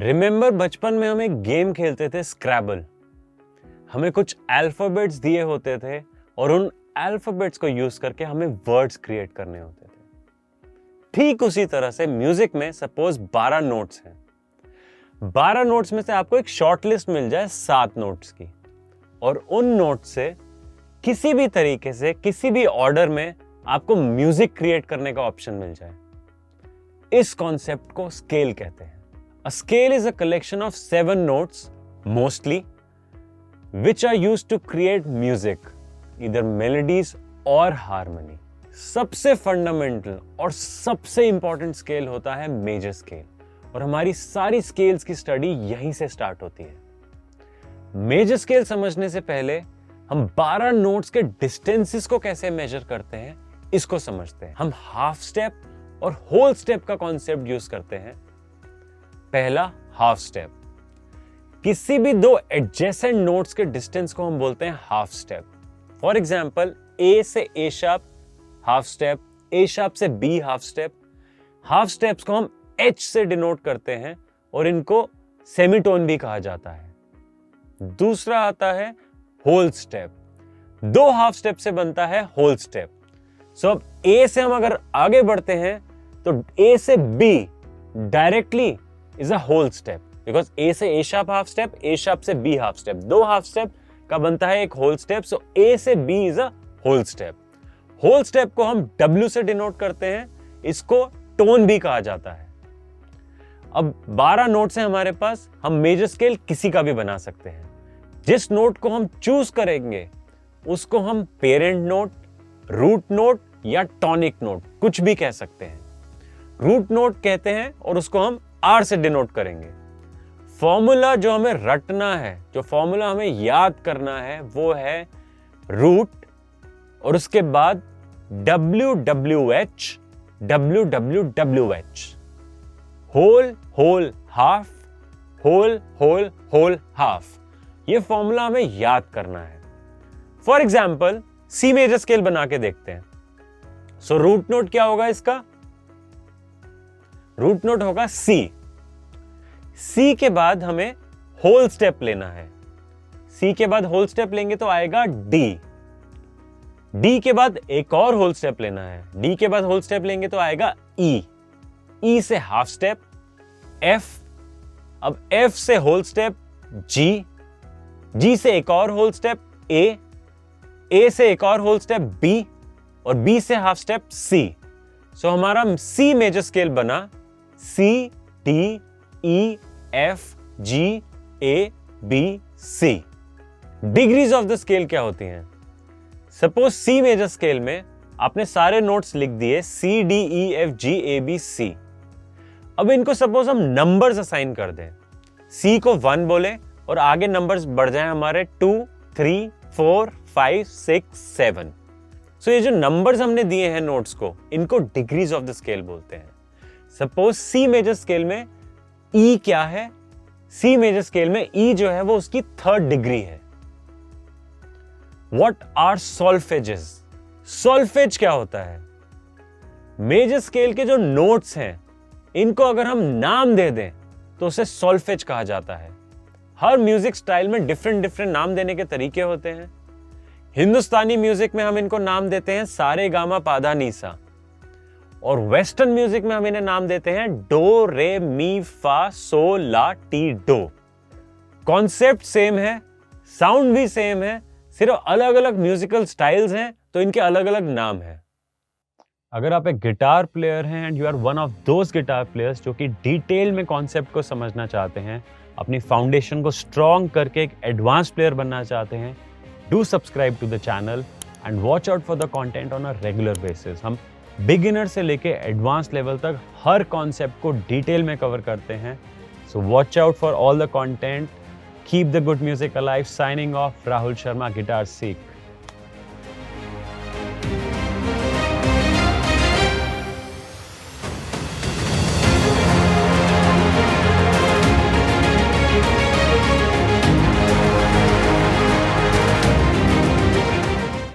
Remember बचपन में हम एक गेम खेलते थे स्क्रैबल। हमें कुछ अल्फाबेट्स दिए होते थे और उन अल्फाबेट्स को यूज करके हमें वर्ड्स क्रिएट करने होते थे। ठीक उसी तरह से म्यूजिक में सपोज 12 नोट्स हैं। 12 नोट्स में से आपको एक शॉर्ट लिस्ट मिल जाए 7 नोट्स की, और उन नोट्स से किसी भी तरीके से किसी भी ऑर्डर में आपको म्यूजिक क्रिएट करने का ऑप्शन मिल जाए। इस कॉन्सेप्ट को स्केल कहते हैं। A scale is a collection of 7 notes, mostly, which are used to create music, either melodies or harmony. सबसे फंडामेंटल और सबसे इंपॉर्टेंट स्केल होता है मेजर स्केल, और हमारी सारी स्केल्स की स्टडी यहीं से स्टार्ट होती है। मेजर स्केल समझने से पहले हम 12 नोट्स के डिस्टेंसेस को कैसे मेजर करते हैं इसको समझते हैं। हम हाफ स्टेप और होल स्टेप का कॉन्सेप्ट यूज करते हैं। पहला, हाफ स्टेप। किसी भी दो एडजेसेंट नोट्स के डिस्टेंस को हम बोलते हैं half step. For example, A से A sharp half step, A sharp से B half step. Half steps को हम एच से डिनोट करते हैं और इनको सेमीटोन भी कहा जाता है। दूसरा आता है होल स्टेप। 2 हाफ स्टेप से बनता है होल स्टेप। सो अब ए से हम अगर आगे बढ़ते हैं तो ए से be directly is a whole step, because A से A sharp half step, A sharp से B half step, 2 half step का बनता है एक whole step, so A से B is a whole step. Whole step को हम W से डिनोट करते हैं, इसको टोन भी कहा जाता है। अब 12 नोट्स हैं हमारे पास, हम मेजर स्केल किसी का भी बना सकते हैं। जिस नोट को हम चूज करेंगे उसको हम पेरेंट नोट, रूट नोट या टॉनिक नोट कुछ भी कह सकते हैं। रूट नोट कहते हैं और उसको हम आर से डिनोट करेंगे। फॉर्मूला जो हमें रटना है, जो फॉर्मूला हमें याद करना है, वो है रूट और उसके बाद WWH, WWWH, whole whole half, whole whole whole half. ये फॉर्मूला हमें याद करना है। For example, C major scale बना के देखते हैं। सो रूट नोट क्या होगा इसका? रूट नोट होगा सी। सी के बाद हमें होल स्टेप लेना है। सी के बाद होल स्टेप लेंगे तो आएगा डी। डी के बाद एक और होल स्टेप लेना है। डी के बाद होल स्टेप लेंगे तो आएगा ई। ई से हाफ स्टेप एफ। अब एफ से होल स्टेप जी। जी से एक और होल स्टेप ए। ए से एक और होल स्टेप बी और बी से हाफ स्टेप सी। सो हमारा सी मेजर स्केल बना C, D, E, F, G, A, B, C। Degrees of the scale क्या होती हैं? सपोज C मेजर स्केल में आपने सारे नोट्स लिख दिए C, D, E, F, G, A, B, C। अब इनको सपोज हम नंबर्स असाइन कर दें। C को 1 बोले और आगे नंबर्स बढ़ जाएं हमारे 2, 3, 4, 5, 6, 7। सो ये जो नंबर्स हमने दिए हैं नोट्स को, इनको डिग्रीज ऑफ द स्केल बोलते हैं। सपोज सी मेजर स्केल में ई क्या है? सी मेजर स्केल में ई जो है वो उसकी 3rd डिग्री है। What are सॉल्फेजेस? सॉल्फेज क्या होता है? मेजर स्केल के जो नोट्स हैं इनको अगर हम नाम दे दें तो उसे सॉल्फेज कहा जाता है। हर म्यूजिक स्टाइल में डिफरेंट डिफरेंट नाम देने के तरीके होते हैं। हिंदुस्तानी म्यूजिक में हम इनको नाम देते हैं सारे गामा पाधा नीसा, और वेस्टर्न म्यूजिक में हम इन्हें नाम देते हैं डो रे मी फा सो ला टी डो। कॉन्सेप्ट सेम है, साउंड भी सेम है, सिर्फ अलग अलग म्यूजिकल स्टाइल्स हैं तो इनके अलग अलग नाम हैं। अगर आप एक गिटार प्लेयर हैं and you are one of those guitar players जो कि डिटेल में कॉन्सेप्ट को समझना चाहते हैं, अपनी फाउंडेशन को स्ट्रॉन्ग करके एक एडवांस प्लेयर बनना चाहते हैं, do subscribe to the channel and watch out for the content on a regular basis. हम बिगिनर से लेके एडवांस लेवल तक हर कॉन्सेप्ट को डिटेल में कवर करते हैं। So watch out for all the content. Keep the good music alive. Signing off, Rahul Sharma, guitar सीख।